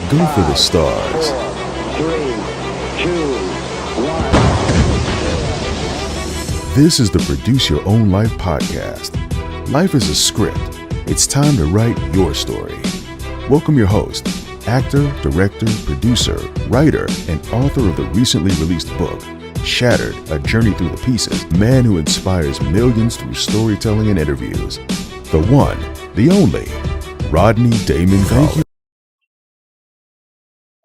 Go for the stars. 3, 2, 1. This is the Produce Your Own Life podcast. Life is a script. It's time to write your story. Welcome your host, actor, director, producer, writer, and author of the recently released book, Shattered, A Journey Through the Pieces, man who inspires millions through storytelling and interviews. The one, the only, Rodney Damon Collins.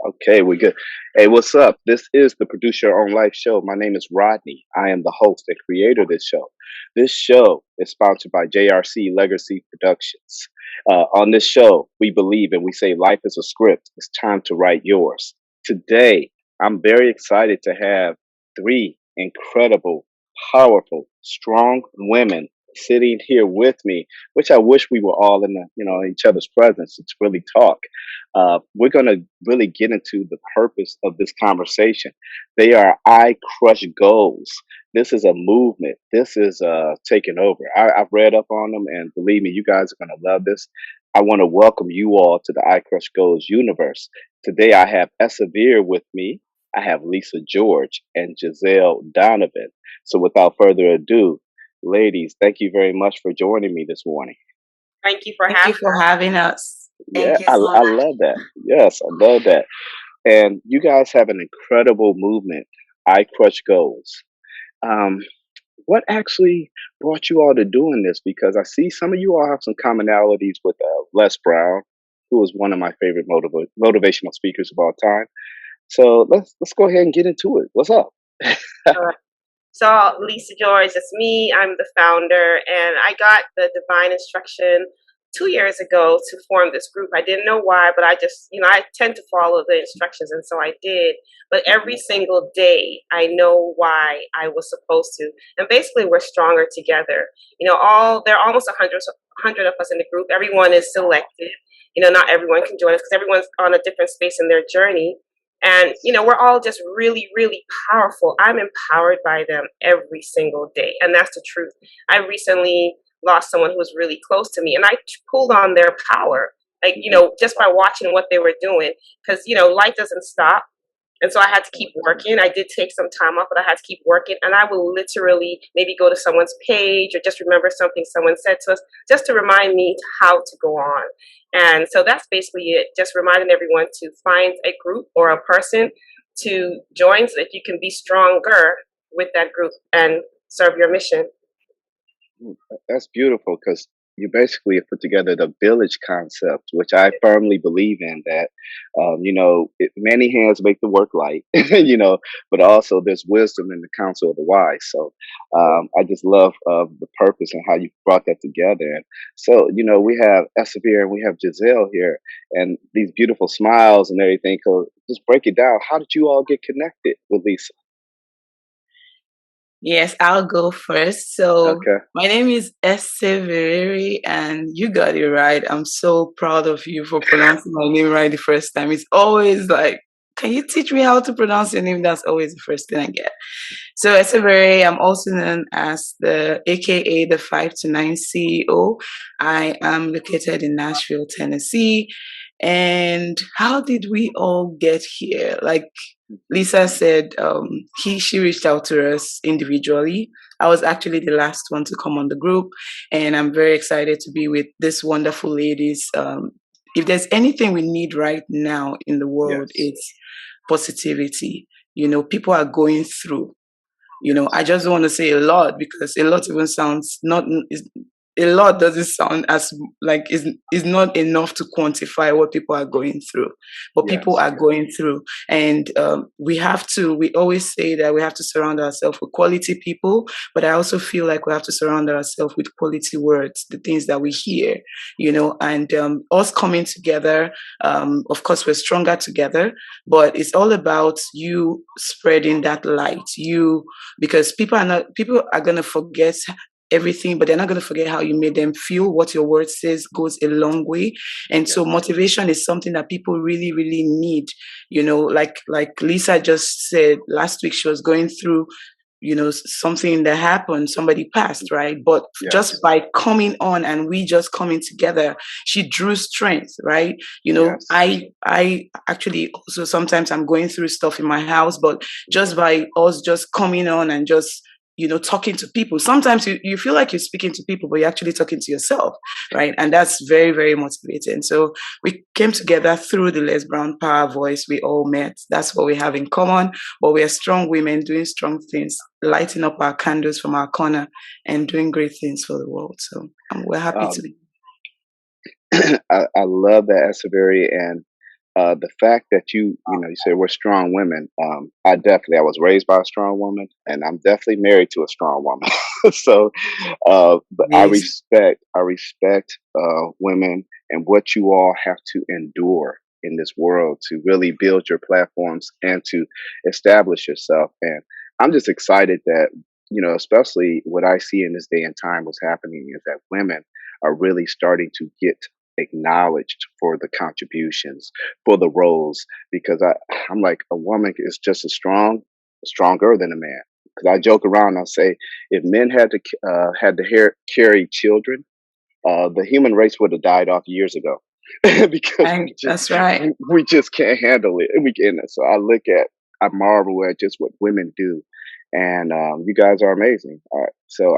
Okay, we're good. Hey, what's up? This is the Produce Your Own Life show. My name is Rodney. I am the host and creator of this show. This show is sponsored by JRC Legacy Productions. On this show, we believe and we say life is a script. It's time to write yours. Today, I'm very excited to have 3 incredible, powerful, strong women sitting here with me, which I wish we were all in each other's presence to really talk. We're going to really get into the purpose of this conversation. They are Icrush goals. This is a movement. This is taking over. I've read up on them, and believe me, you guys are going to love this. I want to welcome you all to the Icrush Goals universe. Today, I have Eseverere with me. I have Lisa George and Gissele Donovan. So without further ado, ladies, thank you very much for joining me this morning. Thank you for having us. Yeah, I love that. Yes, I love that. And you guys have an incredible movement, Icrush Goals. What actually brought you all to doing this? Because I see some of you all have some commonalities with Les Brown, who is one of my favorite motivational speakers of all time. So let's go ahead and get into it. What's up? So Lisa George, it's me. I'm the founder, and I got the divine instruction 2 years ago to form this group. I didn't know why, but I just, I tend to follow the instructions, and so I did. But every single day, I know why I was supposed to. And basically, we're stronger together. There are almost 100 of us in the group. Everyone is selected. Not everyone can join us because everyone's on a different space in their journey. And, we're all just really, really powerful. I'm empowered by them every single day. And that's the truth. I recently lost someone who was really close to me, and I pulled on their power, just by watching what they were doing, because, life doesn't stop. And so I had to keep working. I did take some time off, but I had to keep working. And I will literally maybe go to someone's page or just remember something someone said to us just to remind me how to go on. And so that's basically it. Just reminding everyone to find a group or a person to join so that you can be stronger with that group and serve your mission. That's beautiful, because you basically have put together the village concept, which I firmly believe in, that, many hands make the work light, but also there's wisdom in the counsel of the wise. So I just love the purpose and how you brought that together. And so, we have Eseverere and we have Gissele here, and these beautiful smiles and everything. So just break it down. How did you all get connected with Lisa? Yes, I'll go first. So My name is Eseverere, and you got it right. I'm so proud of you for pronouncing my name right the first time. It's always like, can you teach me how to pronounce your name? That's always the first thing I get. So Eseverere, I'm also known as AKA the 5 to 9 CEO. I am located in Nashville, Tennessee. And how did we all get here? Like Lisa said, she reached out to us individually. I was actually the last one to come on the group, and I'm very excited to be with these wonderful ladies. If there's anything we need right now in the world, it's positivity. People are going through. I just don't want to say a lot, because a lot even sounds a lot doesn't sound as like is not enough to quantify what people are going through, but people are going through. And we always say that we have to surround ourselves with quality people, but I also feel like we have to surround ourselves with quality words, the things that we hear, and us coming together. Of course, we're stronger together, but it's all about you spreading that light, because people are going to forget everything, but they're not going to forget how you made them feel. What your word says goes a long way. And so motivation is something that people really, really need. Like Lisa just said last week, she was going through something that happened, somebody passed, right? But just by coming on and we just coming together, she drew strength, right? I actually also sometimes I'm going through stuff in my house, but just by us just coming on and just talking to people. Sometimes you feel like you're speaking to people, but you're actually talking to yourself, right? And that's very, very motivating. So we came together through the Les Brown Power Voice. We all met. That's what we have in common. But we are strong women doing strong things, lighting up our candles from our corner and doing great things for the world. So we're happy to be. I love that, Eseverere, and the fact that you say we're strong women. I was raised by a strong woman, and I'm definitely married to a strong woman. So, but I respect women and what you all have to endure in this world to really build your platforms and to establish yourself. And I'm just excited that especially what I see in this day and time, what's happening is that women are really starting to get acknowledged for the contributions, for the roles, because I'm like, a woman is just as stronger than a man. Because I joke around, I say, if men had to carry children, the human race would have died off years ago. Because that's right. We just can't handle it. So I marvel at just what women do, and you guys are amazing. So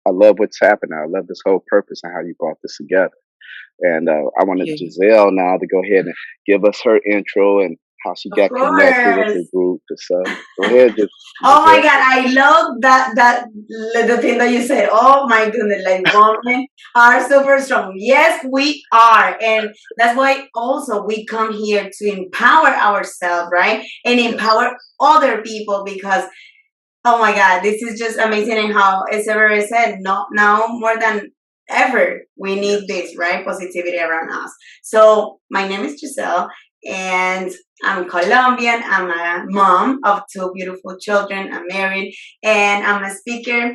I love what's happening. I love this whole purpose and how you brought this together. And I wanted Gissele now to go ahead and give us her intro and how she got connected with the group. So go ahead. Oh my God, I love that the thing that you said. Oh my goodness, like women are super strong. Yes, we are, and that's why also we come here to empower ourselves, right, and empower other people because. Oh my God, this is just amazing. And how Eseverere said, no, now more than ever, we need this, right? Positivity around us. So my name is Gissele and I'm Colombian. I'm a mom of 2 beautiful children. I'm married and I'm a speaker,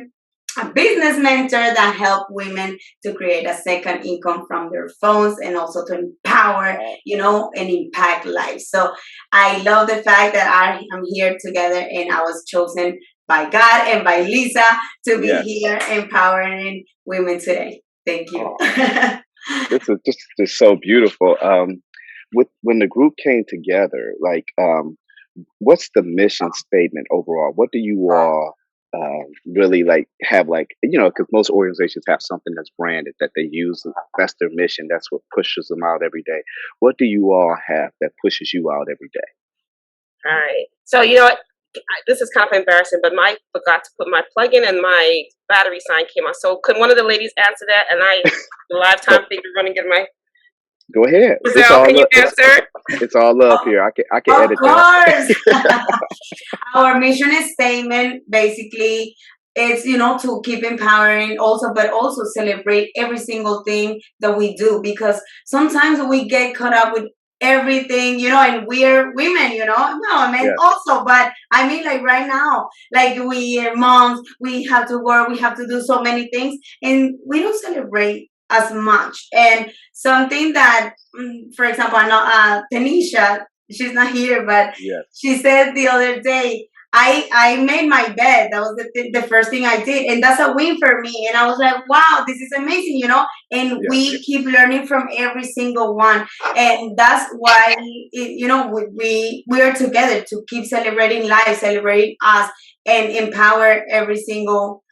a business mentor that help women to create a second income from their phones and also to empower, and impact lives. So I love the fact that I am here together and I was chosen by God and by Lisa to be here empowering women today. Thank you. This is just so beautiful. When the group came together, like, what's the mission statement overall? What do you all really have, because most organizations have something that's branded that they use. That's their mission. That's what pushes them out every day. What do you all have that pushes you out every day? All right. So, this is kind of embarrassing, but I forgot to put my plug-in and my battery sign came on. So could one of the ladies answer that? And the lifetime figure running in my. Go ahead. Gissele, can you answer? It's all up here. I can edit that. Of course. Our mission statement basically is, to keep empowering also, but also celebrate every single thing that we do because sometimes we get caught up with everything, and we're women, also, but I mean, like right now, like we are moms, we have to work, we have to do so many things, and we don't celebrate as much. And something that, for example, I know Tanisha, she's not here, but she said the other day, I made my bed. That was the first thing I did. And that's a win for me. And I was like, wow, this is amazing, and we keep learning from every single one. And that's why, we are together to keep celebrating life, celebrating us, and empower every single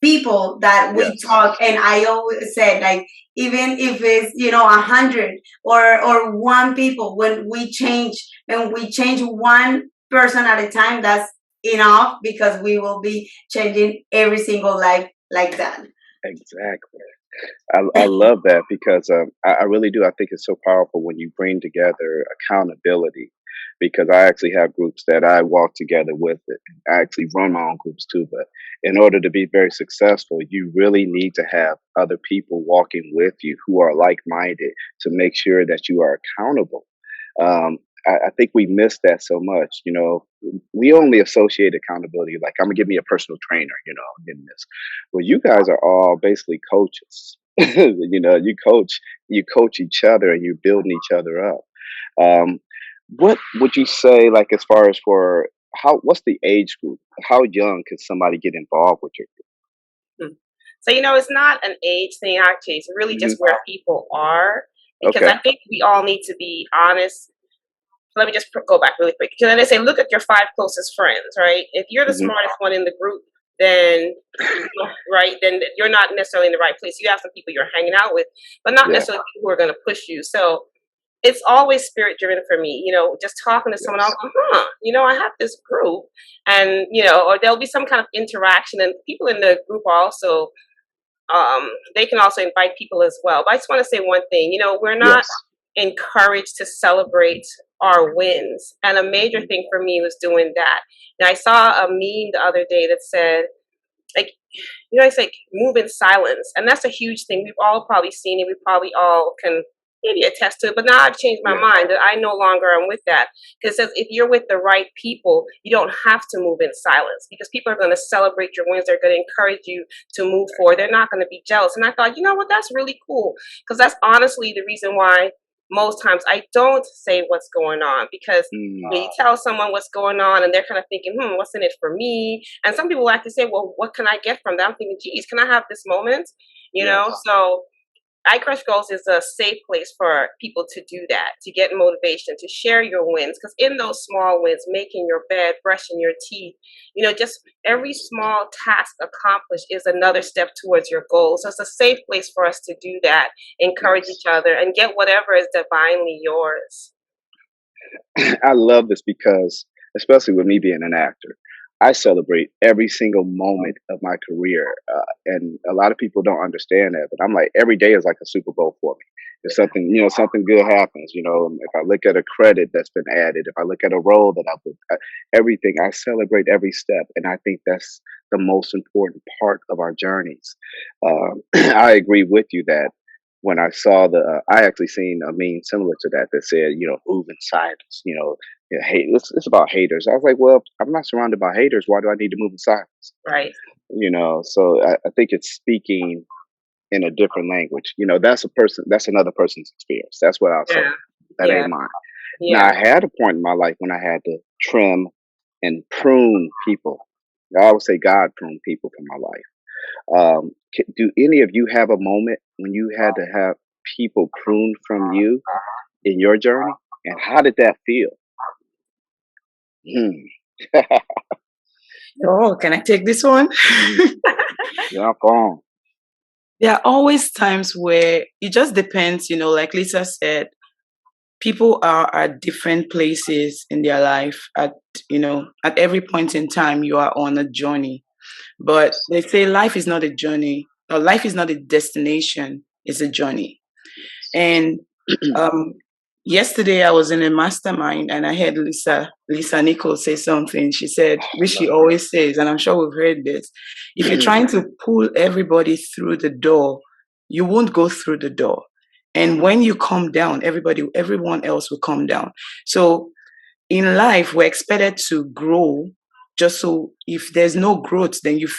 people that we talk. And I always said, like, even if it's 100 or one people, when we change and we change one person at a time, that's enough because we will be changing every single life like that. Exactly. I love that because I really do. I think it's so powerful when you bring together accountability. Because I actually have groups that I walk together with. I actually run my own groups too. But in order to be very successful, you really need to have other people walking with you who are like-minded to make sure that you are accountable. I think we miss that so much. We only associate accountability like, I'm gonna give me a personal trainer. In this. Well, you guys are all basically coaches. You coach each other, and you're building each other up. What would you say, like, as far as for what's the age group? How young can somebody get involved with your Hmm. So, it's not an age thing, actually. It's really just group? where people are. Because Okay. I think we all need to be honest. Let me just go back really quick. Because then they say, look at your 5 closest friends, right? If you're the Hmm. smartest one in the group, then right, then you're not necessarily in the right place. You have some people you're hanging out with, but not necessarily people who are going to push you. So it's always spirit driven for me. Just talking to someone, I'll go, I have this group, and or there'll be some kind of interaction, and people in the group also, they can also invite people as well. But I just want to say one thing. We're not encouraged to celebrate our wins, and a major thing for me was doing that. And I saw a meme the other day that said, like, it's like move in silence, and that's a huge thing. We've all probably seen it. We probably all can maybe attest to it. But now I've changed my mind that I no longer am with that, because it says if you're with the right people, you don't have to move in silence, because people are going to celebrate your wins. They're going to encourage you to move forward. They're not going to be jealous. And I thought, that's really cool, because that's honestly the reason why most times I don't say what's going on, because you tell someone what's going on and they're kind of thinking, what's in it for me? And some people like to say, well, what can I get from that? I'm thinking, geez, can I have this moment? So Icrush Goals is a safe place for people to do that, to get motivation, to share your wins. Because in those small wins, making your bed, brushing your teeth, just every small task accomplished is another step towards your goal. So it's a safe place for us to do that, encourage each other, and get whatever is divinely yours. I love this because, especially with me being an actor, I celebrate every single moment of my career, and a lot of people don't understand that. But I'm like, every day is like a Super Bowl for me. If something, something good happens, if I look at a credit that's been added, if I look at a role that everything, I celebrate every step, and I think that's the most important part of our journeys. I agree with you that when I saw I actually seen a meme similar to that that said, move in silence, hate. It's about haters. I was like, well, I'm not surrounded by haters. Why do I need to move in silence? Right. So I think it's speaking in a different language. That's another person's experience. That's what I'll say. That ain't mine. Now, I had a point in my life when I had to trim and prune people. I always say God pruned people from my life. Do any of you have a moment when you had to have people pruned from you in your journey? And how did that feel? Oh, can I take this one? Yeah, on. There are always times where it just depends, like Lisa said, people are at different places in their life. At every point in time, you are on a journey. But they say life is not a journey, or life is not a destination, it's a journey. And yesterday I was in a mastermind and I heard Lisa Nichols say something. She said, which she always says, and I'm sure we've heard this, if you're trying to pull everybody through the door, you won't go through the door. And when you come down, everyone else will come down. So in life, we're expected to grow. Just so if there's no growth, then you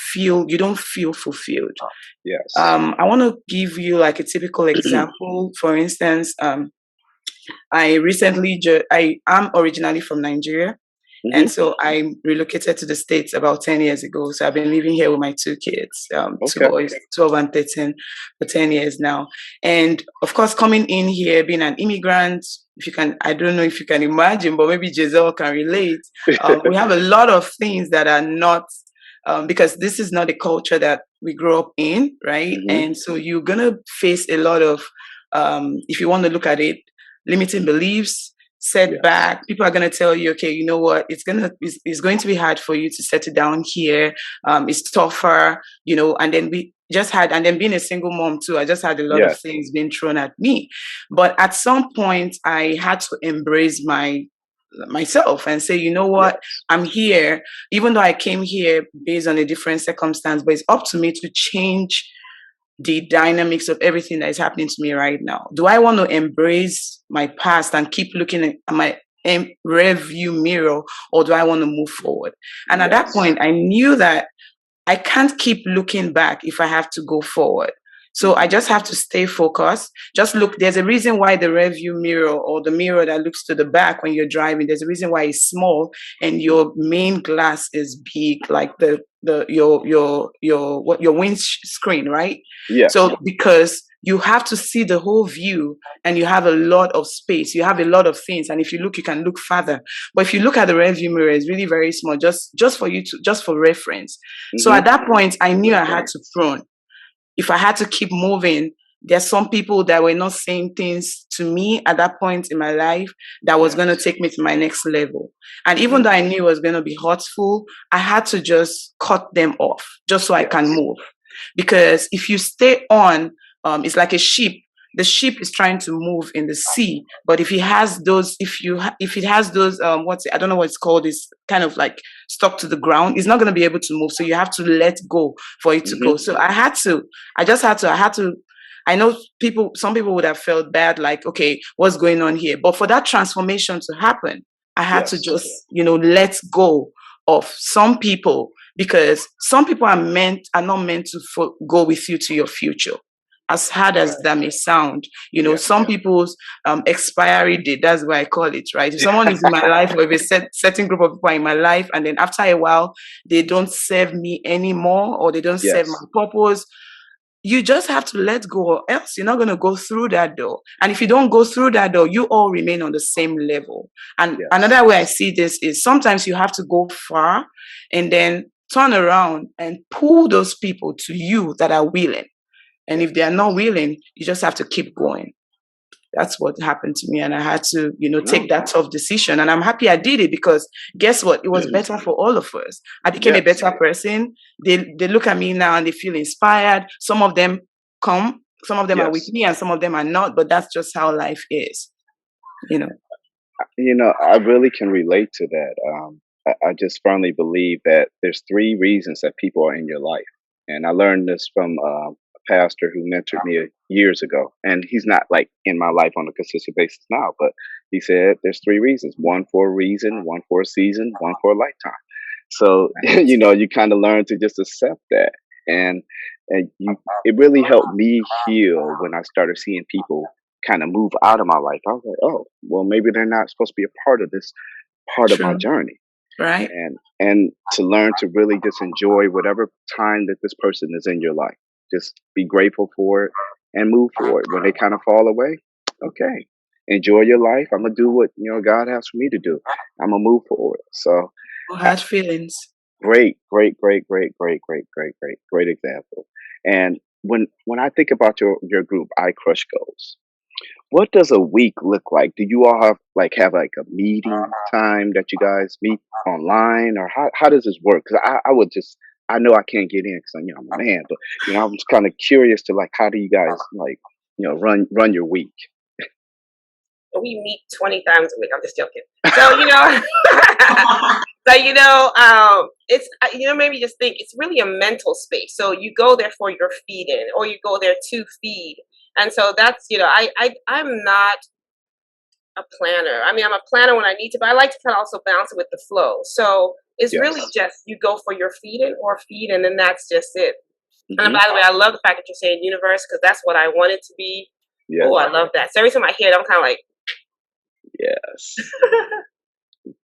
don't feel fulfilled. Yes. I want to give you like a typical example. For instance, I am originally from Nigeria. And so I relocated to the States about 10 years ago. So I've been living here with my 2 kids, 2 boys, 12 and 13, for 10 years now. And of course, coming in here, being an immigrant, I don't know if you can imagine, but maybe Gissele can relate. We have a lot of things that are not, because this is not the culture that we grew up in, right? And so you're going to face a lot of, if you want to look at it, limiting beliefs, setback. People are going to tell you, okay, you know what, it's going to be hard for you to settle down here. It's tougher, and then being a single mom too, I just had a lot of things being thrown at me. But at some point I had to embrace myself and say, you know what, I'm here, even though I came here based on a different circumstance, but it's up to me to change the dynamics of everything that is happening to me right now. Do I want to embrace my past and keep looking at my rearview mirror, or do I want to move forward? And at that point, I knew that I can't keep looking back if I have to go forward. So I just have to stay focused. Just look, there's a reason why the rear view mirror or the mirror that looks to the back when you're driving, there's a reason why it's small and your main glass is big, like your windscreen, right? Yes. So because you have to see the whole view and you have a lot of space, you have a lot of things, and if you look, you can look farther. But if you look at the rear view mirror, it's really very small, just for reference. So at that point, I knew I had to prune. If I had to keep moving, there's some people that were not saying things to me at that point in my life that was going to take me to my next level. And even though I knew it was going to be hurtful, I had to just cut them off just so I can move. Because if you stay on, it's like a ship. The ship is trying to move in the sea, but if it has those, I don't know what it's called, it's kind of like stuck to the ground, it's not going to be able to move. So you have to let go for it to go. So I know some people would have felt bad, like, okay, what's going on here? But for that transformation to happen, I had to just, let go of some people, because some people are not meant to go with you to your future. As hard as that may sound, some people's expiry date, that's what I call it, right? If someone is in my life, or if a certain group of people are in my life, and then after a while, they don't serve me anymore, or they don't serve my purpose, you just have to let go, or else you're not going to go through that door. And if you don't go through that door, you all remain on the same level. And another way I see this is sometimes you have to go far and then turn around and pull those people to you that are willing. And if they are not willing, you just have to keep going. That's what happened to me. And I had to, take that tough decision. And I'm happy I did it, because guess what? It was better for all of us. I became a better person. They look at me now and they feel inspired. Some of them come, some of them are with me, and some of them are not. But that's just how life is, I really can relate to that. I just firmly believe that there's 3 reasons that people are in your life. And I learned this from pastor who mentored me years ago, and he's not like in my life on a consistent basis now, but he said there's 3 reasons: 1 for a reason, 1 for a season, 1 for a lifetime. So you kind of learn to just accept that, and it really helped me heal when I started seeing people kind of move out of my life. I was like, oh, well, maybe they're not supposed to be a part of this part of my journey, right? And to learn to really just enjoy whatever time that this person is in your life. Just be grateful for it and move forward. When they kind of fall away, okay, enjoy your life. I'm gonna do what God has for me to do. I'm gonna move forward. So, no hard feelings. Great example. And when I think about your group, Icrush goals, what does a week look like? Do you all have a meeting time that you guys meet online, or how does this work? Because I know I can't get in because I'm a man, but I'm just kind of curious to how do you guys run your week? We meet 20 times a week. I'm just joking. So it's maybe just think it's really a mental space. So you go there for your feeding, or you go there to feed, and so that's I'm not a planner. I mean, I'm a planner when I need to, but I like to kind of also balance it with the flow. So it's really just you go for your feeding, and then that's just it. And by the way, I love the fact that you're saying universe, because that's what I want it to be. Oh, I love that. So every time I hear it, I'm kind of like, yes.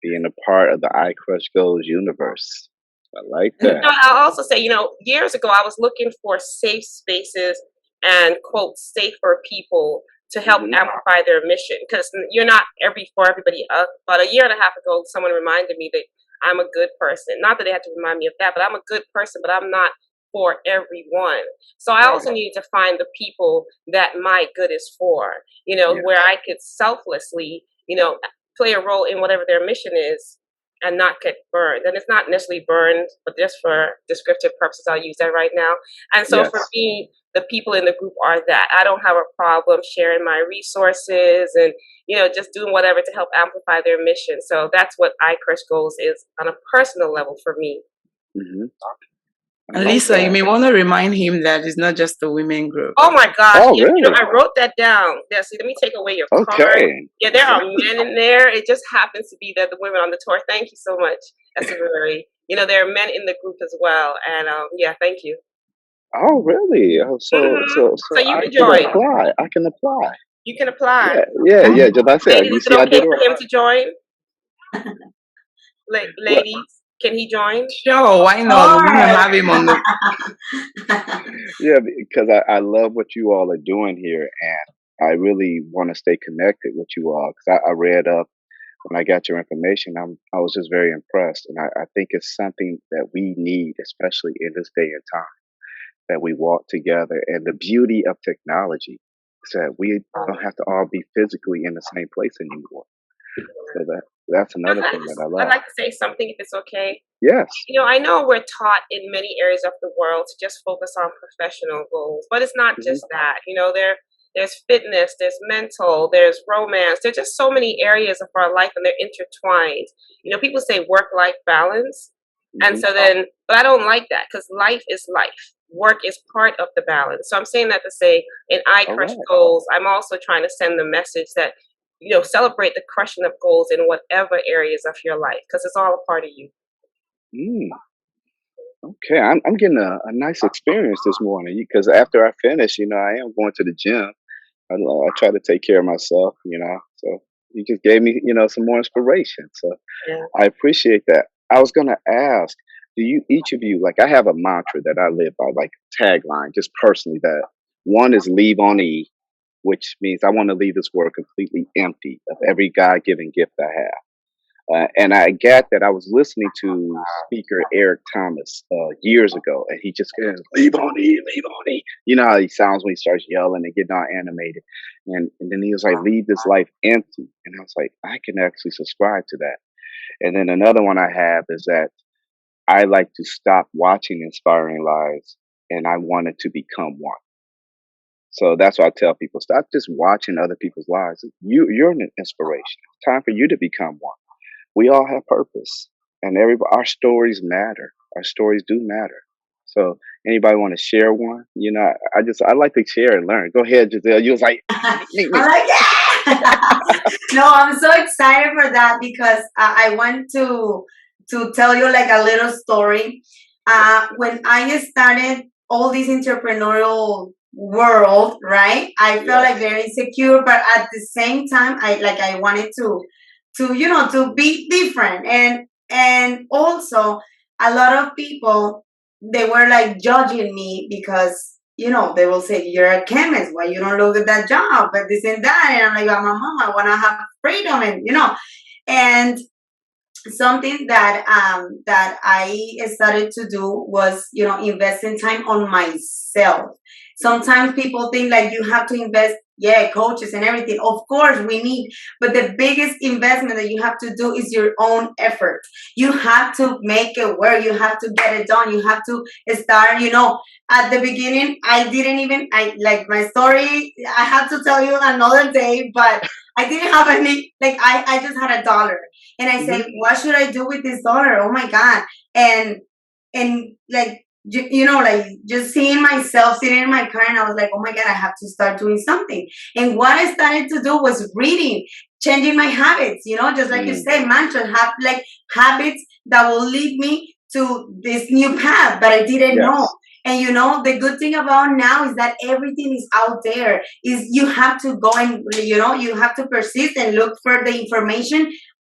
Being a part of the Icrush Goals universe. I like that. I'll also say, years ago, I was looking for safe spaces and, quote, safer people to help amplify their mission. Because you're not for everybody. About a year and a half ago, someone reminded me that I'm a good person. Not that they had to remind me of that, but I'm a good person, but I'm not for everyone. So I also needed to find the people that my good is for, where I could selflessly, play a role in whatever their mission is and not get burned. And it's not necessarily burned, but just for descriptive purposes, I'll use that right now. And so for me, the people in the group are that. I don't have a problem sharing my resources and, just doing whatever to help amplify their mission. So that's what Icrush Goals is on a personal level for me. And Lisa, you may want to remind him that it's not just a women group. Oh my gosh! Oh, really? I wrote that down. Yeah, see, let me take away your card. Yeah, there are men in there. It just happens to be that the women on the tour. Thank you so much, Eseverere. There are men in the group as well, and thank you. Oh, really? Oh, So you I can can join. apply. I can apply. You can apply. Yeah. Just like I said, Ladies, you is see, it I okay did it for him right. to join? What? Ladies, can he join? Sure, why not? We're gonna have him on the. Yeah, because I love what you all are doing here, and I really want to stay connected with you all. Because I read up when I got your information, I was just very impressed, and I think it's something that we need, especially in this day and time, that we walk together. And the beauty of technology is that we don't have to all be physically in the same place anymore. So that's another thing that I I'd love. like to say something if it's okay. Yes. I know we're taught in many areas of the world to just focus on professional goals, but it's not just that. There's fitness, there's mental, there's romance. There's just so many areas of our life, and they're intertwined. People say work-life balance, and so then, but I don't like that, because life is life. Work is part of the balance. So I'm saying that to say, in Icrush goals, I'm also trying to send the message that celebrate the crushing of goals in whatever areas of your life, because it's all a part of you. Okay, I'm getting a nice experience this morning because after I finish, I am going to the gym. I try to take care of myself, So you just gave me, some more inspiration. So Yeah. I appreciate that. I was gonna ask, do you each of you, like, I have a mantra that I live by, like tagline, just personally, that one is leave on E, which means I want to leave this world completely empty of every God-given gift I have. And I get that I was listening to speaker Eric Thomas years ago, and he just goes, leave on E, leave on E. You know how he sounds when he starts yelling and getting all animated. And then he was like, leave this life empty. And I was like, I can actually subscribe to that. And then another one I have is that I like to stop watching inspiring lives, and I wanted to become one. So that's why I tell people, stop just watching other people's lives. You're an inspiration. It's time for you to become one. We all have purpose, and our stories matter. Our stories do matter. So anybody want to share one? I like to share and learn. Go ahead, Gissele. You was like, me. I'm like, yeah. No, I'm so excited for that because I want to tell you like a little story. When I started all this entrepreneurial world, right? I felt like very insecure, but at the same time, I wanted to be different, and also a lot of people, they were like judging me because they will say, you're a chemist, why you don't look at that job, but this and that, and I'm like, I'm a mom, I want to have freedom, and something that I started to do was investing time on myself. Sometimes people think like you have to invest, coaches and everything, of course we need, but the biggest investment that you have to do is your own effort. You have to make it work, you have to get it done, you have to start. At the beginning, I like my story, I have to tell you another day, but I didn't have any, like I just had $1, and I said, what should I do with this $1? Oh my God. And like, like just seeing myself sitting in my car, and I was like, oh my God, I have to start doing something. And what I started to do was reading, changing my habits, just like you said, mantra, have like habits that will lead me to this new path, but I didn't know. And the good thing about now is that everything is out there. Is you have to go and you have to persist and look for the information,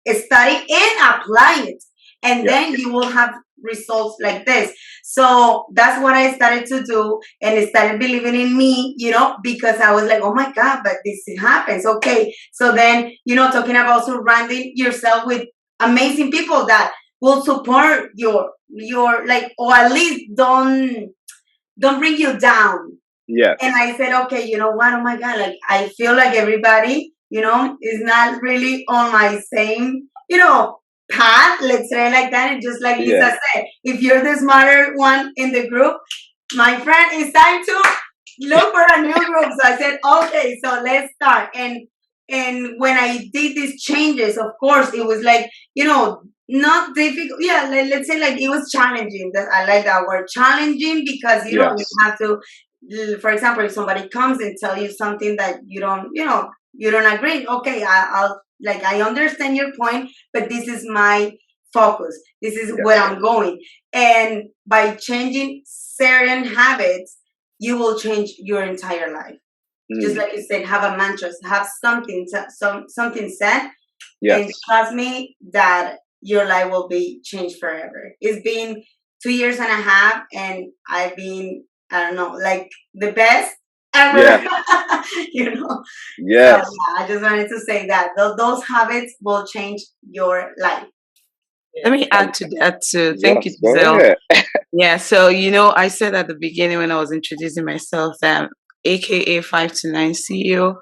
study and apply it, and then you will have results like this. So that's what I started to do, and I started believing in me, because I was like, oh my God, but this happens. Okay, so then talking about surrounding yourself with amazing people that will support your like, or at least don't bring you down. Yes. And I said, okay, you know what? Oh my God, like I feel like everybody, is not really on my same, path, let's say it like that. And just like Lisa said, if you're the smarter one in the group, my friend, it's time to look for a new group. So I said, okay, so let's start. And when I did these changes, of course, it was like, not difficult. Yeah, let's say like it was challenging. I like that word, challenging, because you have to, for example, if somebody comes and tell you something that you don't agree. Okay, I'll like, I understand your point, but this is my focus. This is where I'm going. And by changing certain habits, you will change your entire life. Just like you said, have a mantra, have something set, and trust me that your life will be changed forever. It's been 2 years and a half, and I've been, I don't know, like the best ever. You know. Yes. So, I just wanted to say that those habits will change your life. Let me add to that too. Thank you, Gissele. Yeah, so I said at the beginning when I was introducing myself that AKA 5 to 9 CEO,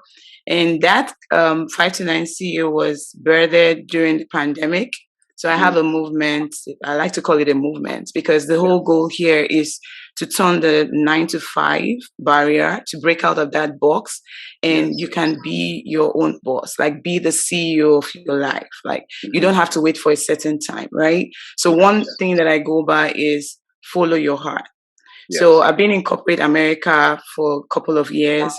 and that 5 to 9 CEO was birthed during the pandemic. So I have a movement. I like to call it a movement because the whole goal here is to turn the 9 to 5 barrier, to break out of that box, and you can be your own boss, like be the CEO of your life. Like you don't have to wait for a certain time, right? So one thing that I go by is follow your heart. So I've been in corporate America for a couple of years,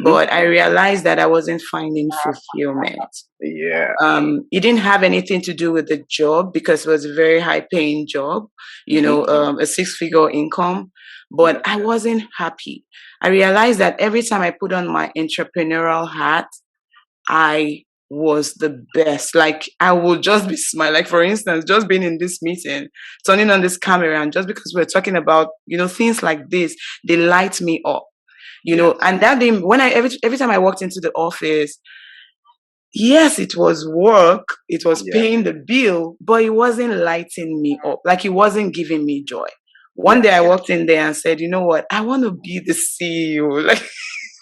but I realized that I wasn't finding fulfillment. It didn't have anything to do with the job because it was a very high paying job, a 6-figure income, but I wasn't happy. I realized that every time I put on my entrepreneurial hat, I was the best. Like I would just be smiling. Like for instance, just being in this meeting, turning on this camera, and just because we're talking about things like this, they light me up. And that day when every time I walked into the office, yes, it was work, it was paying the bill, but it wasn't lighting me up. Like it wasn't giving me joy. One day I walked in there and said, you know what? I want to be the CEO. Like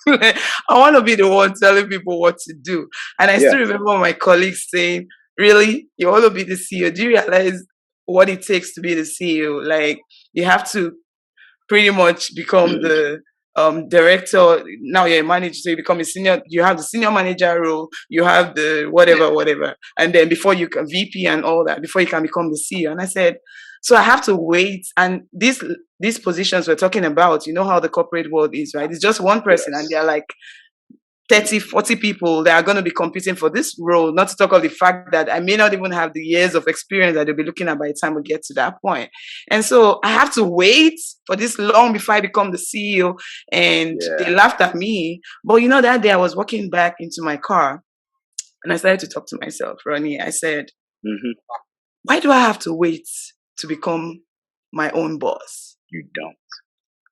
I want to be the one telling people what to do. And I still remember my colleagues saying, really? You want to be the CEO? Do you realize what it takes to be the CEO? Like you have to pretty much become the director. Now you're a manager, so you become a senior. You have the senior manager role. You have the whatever. And then before you can VP and all that, before you can become the CEO. And I said, so I have to wait. And these positions we're talking about, you know how the corporate world is, right? It's just one person and they're like 30, 40 people that are going to be competing for this role, not to talk of the fact that I may not even have the years of experience that they'll be looking at by the time we get to that point. And so I have to wait for this long before I become the CEO. And they laughed at me. But that day I was walking back into my car and I started to talk to myself, Ronnie. I said, why do I have to wait to become my own boss? You don't.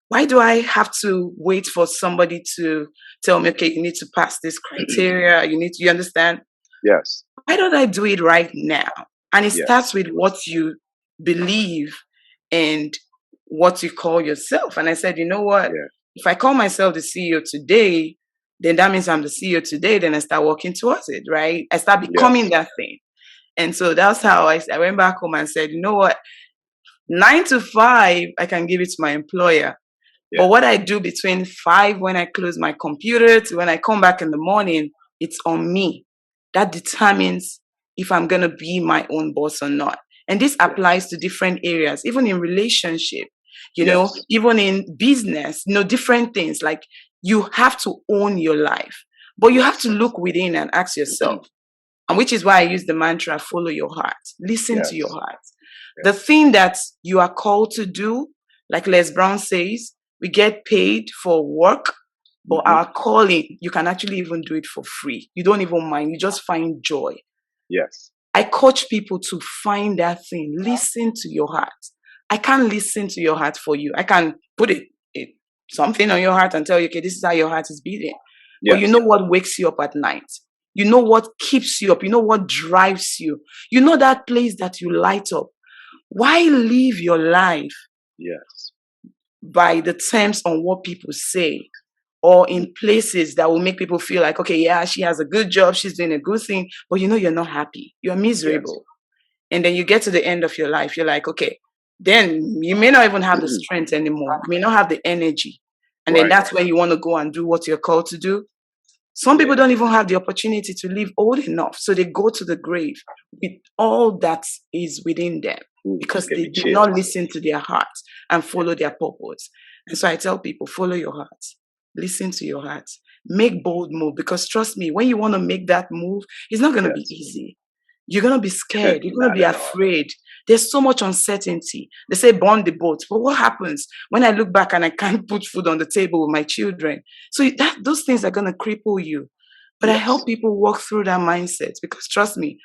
Why do I have to wait for somebody to tell me, okay, you need to pass this criteria, you understand? Yes. Why don't I do it right now? And it starts with what you believe and what you call yourself. And I said, you know what? If I call myself the CEO today, then that means I'm the CEO today. Then I start working towards it, right? I start becoming that thing. And so that's how I went back home and said, you know what? 9 to 5, I can give it to my employer. But what I do between 5 when I close my computer to when I come back in the morning, it's on me. That determines if I'm going to be my own boss or not. And this applies to different areas, even in relationship, know, even in business, different things. Like you have to own your life, but you have to look within and ask yourself, and which is why I use the mantra, follow your heart, listen to your heart. The thing that you are called to do, like Les Brown says, we get paid for work, but our calling, you can actually even do it for free. You don't even mind. You just find joy. Yes. I coach people to find that thing. Listen to your heart. I can't listen to your heart for you. I can put something on your heart and tell you, okay, this is how your heart is beating. But you know what wakes you up at night. You know what keeps you up. You know what drives you. You know that place that you light up. Why live your life by the terms on what people say, or in places that will make people feel like, okay, yeah, she has a good job, she's doing a good thing, but you're not happy, you're miserable. And then you get to the end of your life, you're like, okay, then you may not even have the strength anymore, you may not have the energy. And then that's when you want to go and do what you're called to do. Some people don't even have the opportunity to live old enough, so they go to the grave with all that is within them because they did not listen to their heart and follow their purpose. And so I tell people, follow your heart, listen to your heart, make bold move, because trust me, when you want to make that move, it's not going to be easy. you're going to be scared. You're going to be afraid. There's so much uncertainty. They say burn the boat. But what happens when I look back and I can't put food on the table with my children? So those things are going to cripple you. But I help people walk through that mindset because trust me,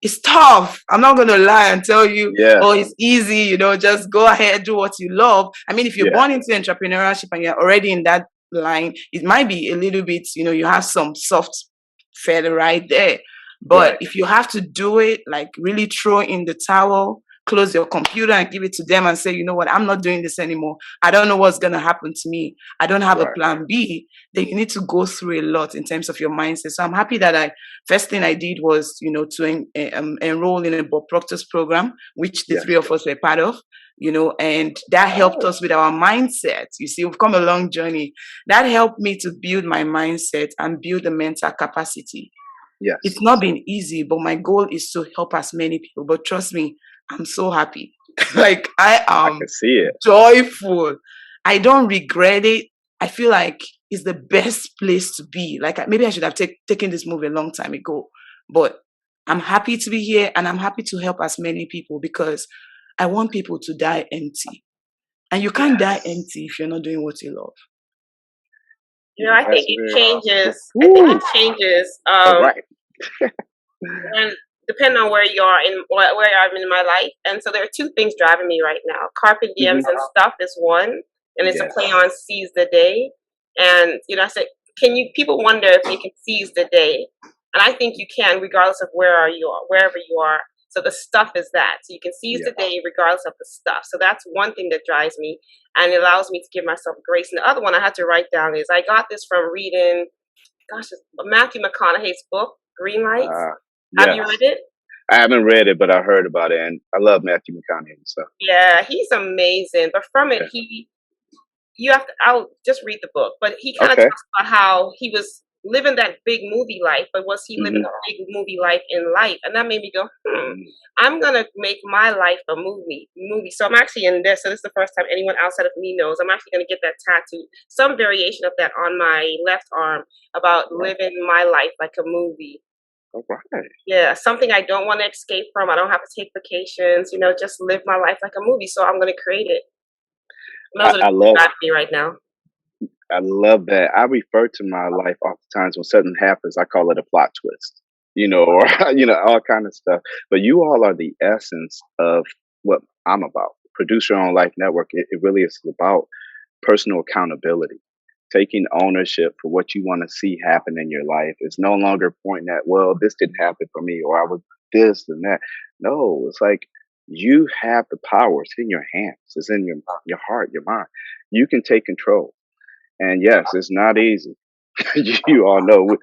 it's tough. I'm not going to lie and tell you, oh, it's easy, just go ahead, do what you love. I mean, if you're born into entrepreneurship and you're already in that line, it might be a little bit, you have some soft feather right there. But if you have to do it, like really throw in the towel, close your computer and give it to them and say, you know what, I'm not doing this anymore. I don't know what's going to happen to me. I don't have a plan B. Then you need to go through a lot in terms of your mindset. So I'm happy that first thing I did was, to enroll in a Bob Proctor's program, which the three of us were part of, and that helped us with our mindset. You see, we've come a long journey. That helped me to build my mindset and build the mental capacity. Yes. It's not been easy, but my goal is to help as many people. But trust me, I'm so happy. Like I can see it. Joyful. I don't regret it. I feel like it's the best place to be. Like maybe I should have taken this move a long time ago, but I'm happy to be here and I'm happy to help as many people because I want people to die empty. And you can't die empty if you're not doing what you love. I think it changes. I think it changes. Right. And depending on where you are where I'm in my life. And so there are two things driving me right now. Carpe diems and stuff is one, and it's a play on seize the day. And I said, people wonder if you can seize the day, and I think you can, regardless of wherever you are. So the stuff is that. So you can seize the day regardless of the stuff. So that's one thing that drives me and it allows me to give myself grace. And the other one I had to write down is I got this from reading, Matthew McConaughey's book, Green Lights. Have you read it? I haven't read it, but I heard about it. And I love Matthew McConaughey. So. Yeah, he's amazing. But from it, I'll just read the book. But he kind of talks about how he was living that big movie life, but was he living a big movie life in life? And that made me go, I'm going to make my life a movie. So I'm actually in this. So this is the first time anyone outside of me knows. I'm actually going to get that tattoo, some variation of that on my left arm about living my life like a movie. All right. Yeah, something I don't want to escape from. I don't have to take vacations, just live my life like a movie. So I'm going to create it. I love me right now. I love that. I refer to my life oftentimes when something happens, I call it a plot twist, or, all kind of stuff. But you all are the essence of what I'm about. Producer on Life Network, it really is about personal accountability, taking ownership for what you want to see happen in your life. It's no longer pointing at, well, this didn't happen for me, or I was this and that. No, it's like you have the power. It's in your hands. It's in your heart, your mind. You can take control. And yes, it's not easy. You all know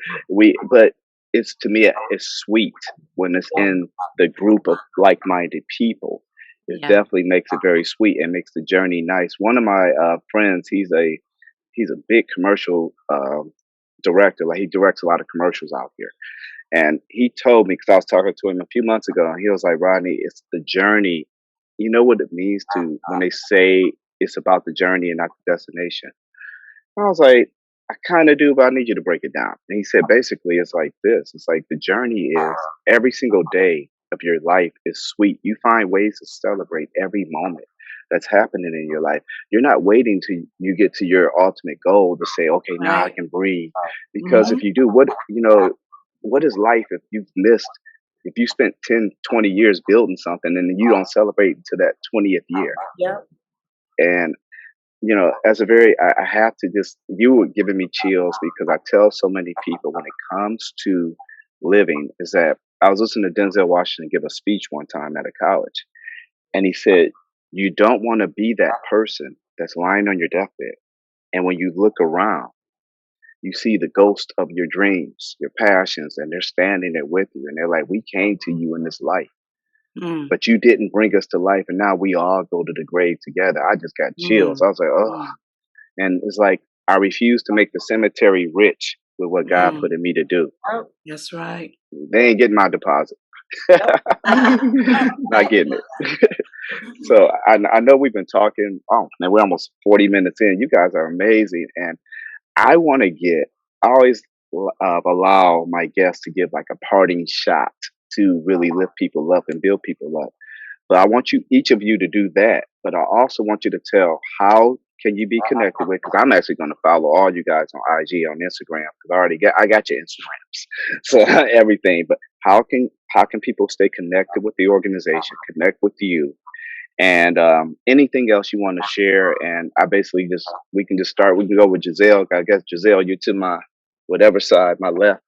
but it's, to me, it's sweet when it's in the group of like-minded people. It definitely makes it very sweet and makes the journey nice. One of my friends, he's a big commercial director. Like he directs a lot of commercials out here. And he told me, because I was talking to him a few months ago, and he was like, Rodney, it's the journey. You know what it means to when they say it's about the journey and not the destination. I was like, I kind of do, but I need you to break it down. And he said, basically, it's like this. It's like the journey is every single day of your life is sweet. You find ways to celebrate every moment that's happening in your life. You're not waiting till you get to your ultimate goal to say, okay, now I can breathe. Because if you do, what is life if if you spent 10, 20 years building something and then you don't celebrate until that 20th year? Yeah. And I have to you were giving me chills because I tell so many people when it comes to living is that I was listening to Denzel Washington give a speech one time at a college. And he said, you don't want to be that person that's lying on your deathbed. And when you look around, you see the ghost of your dreams, your passions, and they're standing there with you. And they're like, we came to you in this life. But you didn't bring us to life, and now we all go to the grave together. I just got chills. I was like, oh. And it's like, I refuse to make the cemetery rich with what God put in me to do. Oh, that's right. They ain't getting my deposit. Not getting it. So I know we've been talking. Oh, man, we're almost 40 minutes in. You guys are amazing. And I always allow my guests to give like a parting shot to really lift people up and build people up. But I want each of you to do that. But I also want you to tell how can you be connected with, because I'm actually going to follow all you guys on IG, on Instagram, because I got your Instagrams, so everything. But how can people stay connected with the organization, connect with you, and anything else you want to share? And I basically we can start. We can go with Gissele. I guess Gissele, you're to my whatever side, my left.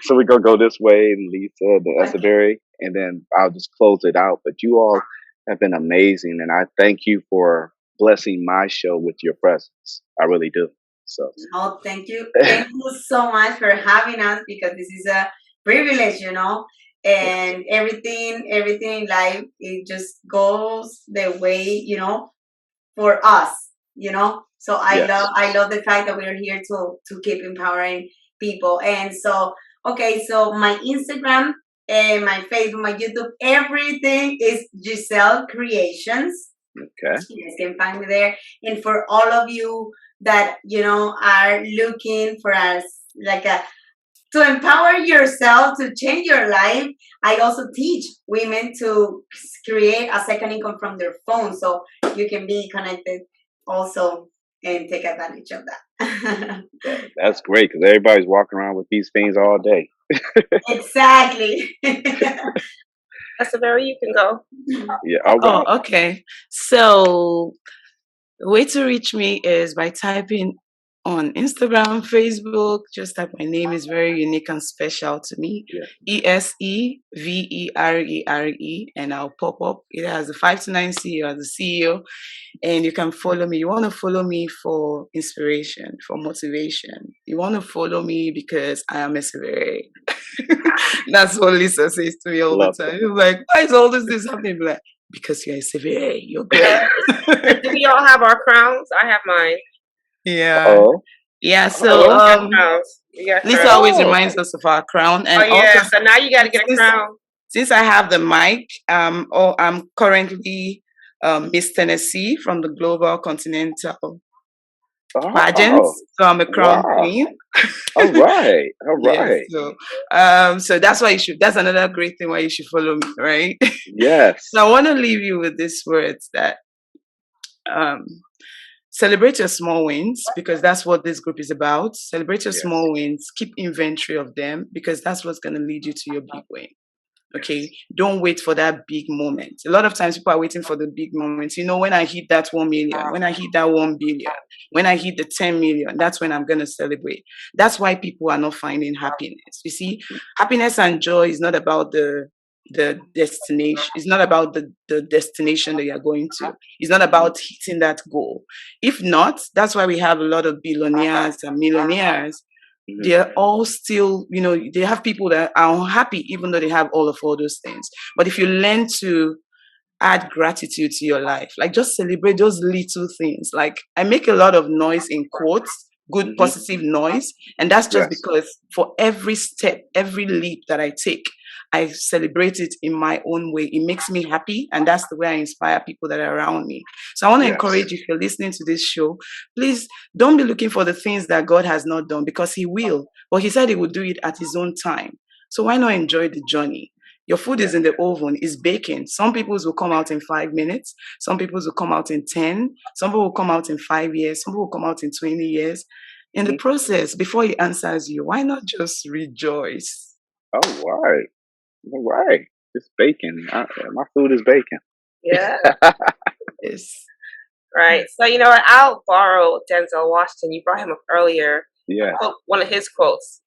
So we're gonna go this way, and Lisa, the Eseverere, and then I'll just close it out. But you all have been amazing, and I thank you for blessing my show with your presence. I really do. So. Oh, thank you. Thank you so much for having us, because this is a privilege, and everything in life, it just goes the way, for us, So I love the fact that we're here to keep empowering people. And so, okay, so my Instagram and my Facebook, my YouTube, everything is Gissele Creations. Okay. You guys can find me there. And for all of you that, are looking for us, to empower yourself, to change your life, I also teach women to create a second income from their phone. So you can be connected also and take advantage of that. That's great, because everybody's walking around with these things all day. Exactly. Eseverere, you can go. Yeah. Oh, okay. So the way to reach me is by typing on Instagram, Facebook. Just type my name, is very unique and special to me. Yeah. Eseverere, and I'll pop up either as a 5 to 9 CEO, as a CEO, and you can follow me. You want to follow me for inspiration, for motivation. You want to follow me because I am Eseverere. That's what Lisa says to me all the time. She's like, why is all this happening? Like, because you're Eseverere, you're great. Do we all have our crowns? I have mine. Yeah. Oh. Yeah. So Lisa always reminds us of our crown. And also, so now you got to get a crown. Since I have the mic, I'm currently Miss Tennessee from the Global Continental pageants. So I'm a crown queen. All right. Yeah, so that's why that's another great thing why you should follow me, right? Yes. So I want to leave you with these words that celebrate your small wins, because that's what this group is about. Celebrate your small wins. Keep inventory of them, because that's what's going to lead you to your big win. Okay, don't wait for that big moment. A lot of times people are waiting for the big moments. When I hit that 1 million, when I hit that 1 billion, when I hit the 10 million, that's when I'm going to celebrate. That's why people are not finding happiness. You see, happiness and joy is not about the destination. It's not about the destination that you're going to. It's not about hitting that goal. If not, that's why we have a lot of billionaires and millionaires. They're all still, they have people that are unhappy even though they have all those things. But if you learn to add gratitude to your life, like just celebrate those little things. Like I make a lot of noise in quotes, good positive noise, and that's just because for every step, every leap that I take, I celebrate it in my own way. It makes me happy, and that's the way I inspire people that are around me. So I want to encourage you, if you're listening to this show, please don't be looking for the things that God has not done, because He will. But He said He would do it at His own time. So why not enjoy the journey? Your food is in the oven, is baking. Some people's will come out in 5 minutes. Some people's will come out in 10. Some people will come out in 5 years. Some people will come out in 20 years. In the process, before He answers you, why not just rejoice? All right. It's bacon. My food is bacon. Yeah. Yes. Right. So, I'll borrow Denzel Washington. You brought him up earlier. Yeah. One of his quotes.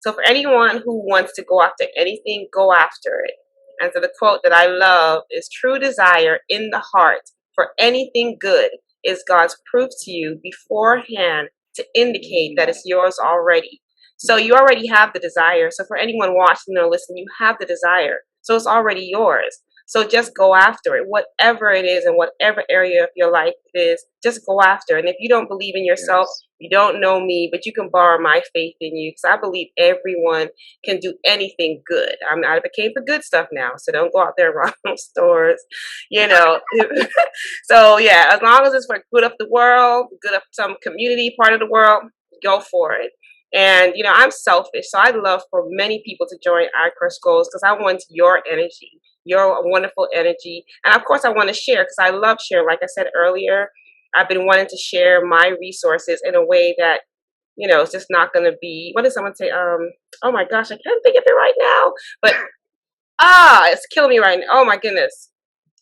So for anyone who wants to go after anything, go after it. And so the quote that I love is, true desire in the heart for anything good is God's proof to you beforehand to indicate that it's yours already. So you already have the desire. So for anyone watching or listening, you have the desire. So it's already yours. So just go after it, whatever it is and whatever area of your life it is, just go after it. And if you don't believe in yourself, you don't know me, but you can borrow my faith in you, because I believe everyone can do anything good. I'm advocating for good stuff now, so don't go out there and rob stores, So yeah, as long as it's for good of the world, good of some community part of the world, go for it. And, I'm selfish. So I'd love for many people to join Icrush Goals because I want your energy, your wonderful energy. And of course, I want to share because I love sharing. Like I said earlier, I've been wanting to share my resources in a way that, it's just not going to be, what does someone say? Oh my gosh, I can't think of it right now. But, it's killing me right now. Oh my goodness.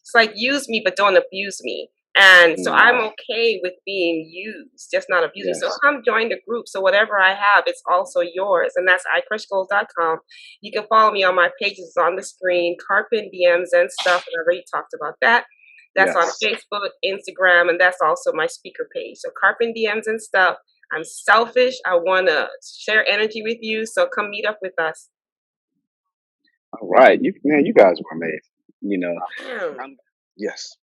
It's like, use me, but don't abuse me. And so I'm okay with being used, just not abusing. Yes. So come join the group. So whatever I have, it's also yours. And that's icrushgoals.com. You can follow me on my pages on the screen, Carpin DMs and stuff. And I already talked about that. That's on Facebook, Instagram, and that's also my speaker page. So Carpin DMs and stuff. I'm selfish. I want to share energy with you. So come meet up with us. All right. You guys were amazing. Yes.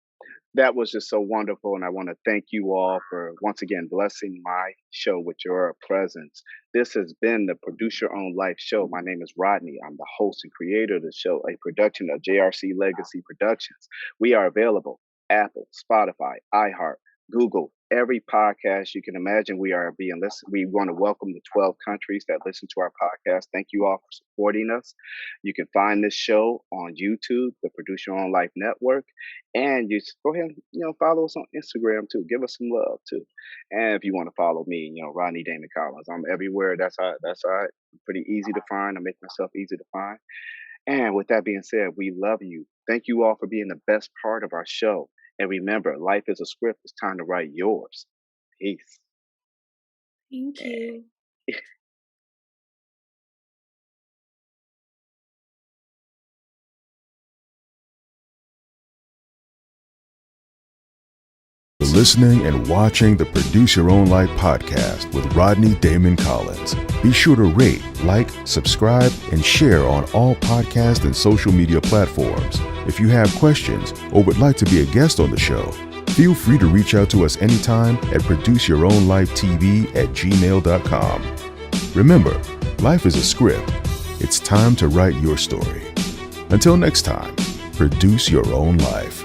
That was just so wonderful. And I want to thank you all for once again blessing my show with your presence. This has been the Produce Your Own Life show. My name is Rodney. I'm the host and creator of the show, a production of JRC Legacy Productions. We are available Apple, Spotify, iHeart, Google, every podcast you can imagine. We are being listened. We want to welcome the 12 countries that listen to our podcast. Thank you all for supporting us. You can find this show on YouTube, the Produce Your Own Life Network, and you go ahead and follow us on Instagram too. Give us some love too. And if you want to follow me, Rodney Damon Collins, I'm everywhere. That's all right. I'm pretty easy to find. I make myself easy to find. And with that being said, we love you. Thank you all for being the best part of our show. And remember, life is a script. It's time to write yours. Peace. Thank you. Listening and watching the Produce Your Own Life podcast with Rodney Damon Collins. Be sure to rate, like, subscribe, and share on all podcast and social media platforms. If you have questions or would like to be a guest on the show, feel free to reach out to us anytime at produceyourownlifetv@gmail.com. Remember, life is a script. It's time to write your story. Until next time, produce your own life.